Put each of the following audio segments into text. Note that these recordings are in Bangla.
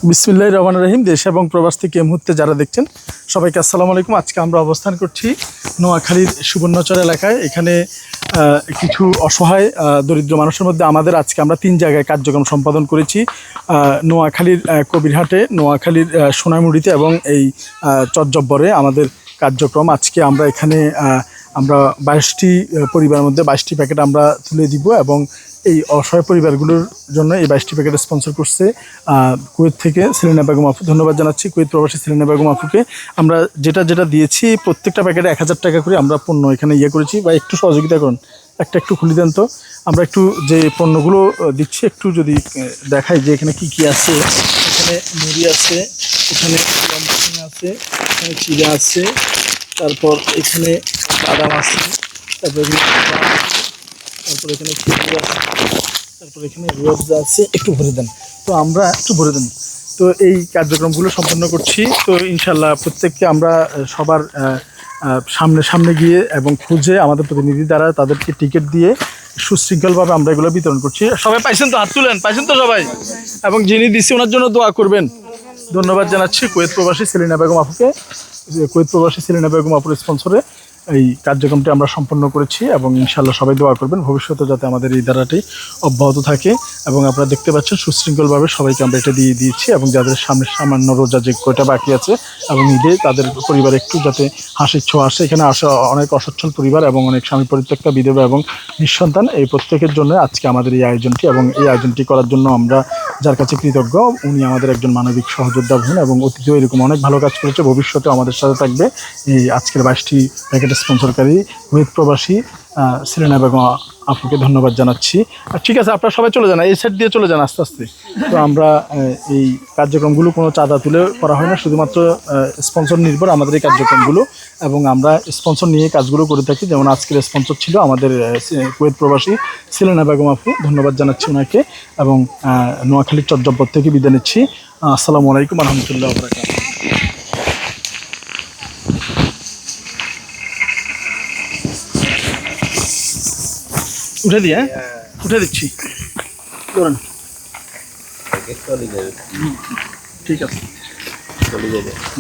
বিসমিল্লাহির রহমানির রহিম। দেশ এবং প্রবাস থেকে এই মুহূর্তে যারা দেখছেন সবাইকে আসসালামু আলাইকুম। আজকে আমরা অবস্থান করছি নোয়াখালীর সুবর্ণচর এলাকায়। এখানে কিছু অসহায় দরিদ্র মানুষের মধ্যে আজকে আমরা 3 জায়গায় কার্যক্রম সম্পাদন করেছি। নোয়াখালীর কবিরহাটে, নোয়াখালীর সোনামুড়িতে এবং এই চরজব্বরে আমাদের কার্যক্রম। আজকে আমরা এখানে আমরা 22টি পরিবারের মধ্যে 22টি প্যাকেট আমরা তুলে দিব এবং এই অসহায় পরিবারগুলোর জন্য এই 22টি প্যাকেট স্পন্সর করছে কুয়েত থেকে সেলিনা বেগম আপু। ধন্যবাদ জানাচ্ছি কুয়েত প্রবাসী সেলিনা বেগম আপুকে। আমরা যেটা দিয়েছি প্রত্যেকটা প্যাকেটে 1000 টাকা করে আমরা পণ্য এখানে করেছি। বা একটু সহযোগিতা করুন, একটু খুলে দেন তো। আমরা একটু যে পণ্যগুলো দিচ্ছি একটু যদি দেখাই যে এখানে কি আছে। এখানে মুড়ি আছে, এখানে লম্বা আছে, এখানে চিড়া আছে, তারপর এখানে বাদাম আছে, তারপর এখানে খেজুর আছে, তারপর এখানে রুয়াবজা আছে। একটু ভরে দেন তো, আমরা একটু ভরে দেন তো। এই কার্যক্রমগুলো সম্পন্ন করছি তো ইনশাল্লাহ প্রত্যেককে আমরা সবার সামনে গিয়ে এবং খুঁজে আমাদের প্রতিনিধি দ্বারা তাদেরকে টিকিট দিয়ে সুশৃঙ্খলভাবে আমরা এগুলো বিতরণ করছি। সবাই পাইছেন তো? হাত তুলেন, পাইছেন তো সবাই? এবং যিনি দিচ্ছে ওনার জন্য দোয়া করবেন। ধন্যবাদ জানাচ্ছি কুয়েত প্রবাসী সেলিনা বেগম আপুকে। কুয়েত প্রবাসী সেলিনা বেগম আপুর স্পন্সরে এই কার্যক্রমটি আমরা সম্পন্ন করেছি এবং ইনশাল্লাহ সবাই দোয়া করবেন ভবিষ্যতে যাতে আমাদের এই ধারাটি অব্যাহত থাকে। এবং আপনারা দেখতে পাচ্ছেন সুশৃঙ্খলভাবে সবাইকে আমরা এটা দিয়ে দিয়েছি এবং যাদের সামান্য রোজা যে কয়টা বাকি আছে এবং ঈদে তাদের পরিবারে একটু যাতে হাসির ছোঁয়া আসে। এখানে আসা অনেক অসচ্ছল পরিবার এবং অনেক স্বামী পরিত্যক্তা বিধবা এবং নিঃসন্তান, এই প্রত্যেকের জন্য আজকে আমাদের এই আয়োজনটি। এবং এই আয়োজনটি করার জন্য আমরা যার কাছে কৃতজ্ঞ, উনি আমাদের একজন মানবিক সহযোদ্ধা বোন এবং অতীতেও এরকম অনেক ভালো কাজ করেছে, ভবিষ্যতেও আমাদের সাথে থাকবে। এই আজকের 22টি প্যাকেট স্পন্সরকারী কুয়েত প্রবাসী সেলিনা বেগম আপুকে ধন্যবাদ জানাচ্ছি। আর ঠিক আছে, আপনারা সবাই চলে যান, এই সাইড দিয়ে চলে যান আস্তে আস্তে। তো আমরা এই কার্যক্রমগুলো কোনো চাঁদা তুলে করা হয় না, শুধুমাত্র স্পন্সর নির্ভর আমাদের এই কার্যক্রমগুলো। এবং আমরা স্পন্সর নিয়ে কাজগুলো করে থাকি। যেমন আজকের স্পন্সর ছিল আমাদের কুয়েত প্রবাসী সেলিনা বেগম আপু, ধন্যবাদ জানাচ্ছি ওনাকে। এবং নোয়াখালীর চরজব্বর থেকে বিদায় নিচ্ছি। আসসালামু আলাইকুম রহমতুল্লাহ বারাকাতুহু। উঠে দিয়ে উঠে দিচ্ছি, ধরেন। ঠিক আছে,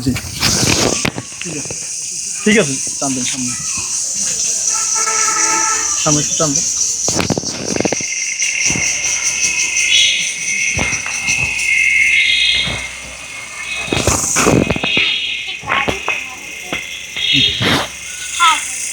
জি ঠিক আছে, টানবেন সামনে একটু টানবেন।